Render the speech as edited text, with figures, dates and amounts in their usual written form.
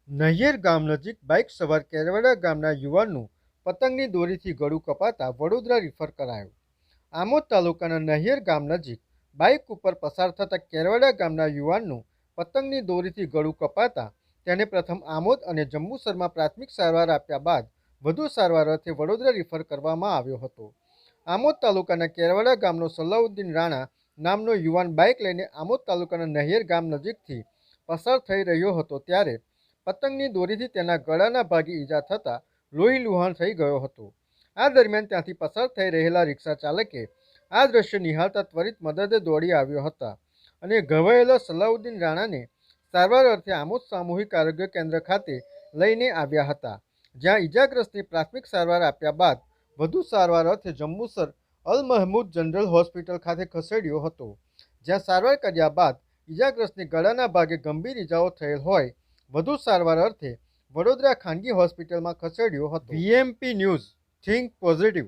નહિયર ગામ નજીક બાઇક સવાર કેરવાડા ગામના યુવાનનું પતંગની દોરીથી ગળું કપાતા વડોદરા રિફર કરાયો. આમોદ તાલુકાના નહિયર ગામ નજીક બાઇક ઉપર પસાર થતા કેરવાડા ગામના યુવાનનું પતંગની દોરીથી ગળું કપાતા તેને પ્રથમ આમોદ અને જંબુસરમાં પ્રાથમિક સારવાર આપ્યા બાદ વધુ સારવાર અર્થે વડોદરા રિફર કરવામાં આવ્યો હતો. આમોદ તાલુકાના કેરવાડા ગામનો સલાઉદ્દીન રાણા નામનો યુવાન બાઇક લઈને આમોદ તાલુકાના નહિયર ગામ નજીકથી પસાર થઈ રહ્યો હતો ત્યારે પતંગની દોરીથી તેના ગળાના ભાગે ઈજા થતાં લોહી લુહાણ થઈ ગયો હતો. આ દરમિયાન ત્યાંથી પસાર થઈ રહેલા રિક્ષા ચાલકે આ દ્રશ્ય નિહાળતા ત્વરિત મદદે દોડી આવ્યો હતા અને ઘવાયેલા સલાઉદ્દીન રાણાને સારવાર અર્થે આમોદ સામૂહિક આરોગ્ય કેન્દ્ર ખાતે લઈને આવ્યા હતા, જ્યાં ઈજાગ્રસ્તને પ્રાથમિક સારવાર આપ્યા બાદ વધુ સારવાર અર્થે જંબુસર અલ મહમૂદ જનરલ હોસ્પિટલ ખાતે ખસેડ્યો હતો, જ્યાં સારવાર કર્યા બાદ ઈજાગ્રસ્તને ગળાના ભાગે ગંભીર ઈજાઓ થયેલ હોય વધુ સારવાર અર્થે વડોદરા ખાનગી હોસ્પિટલમાં ખસેડ્યો હતો. VMP news, think positive.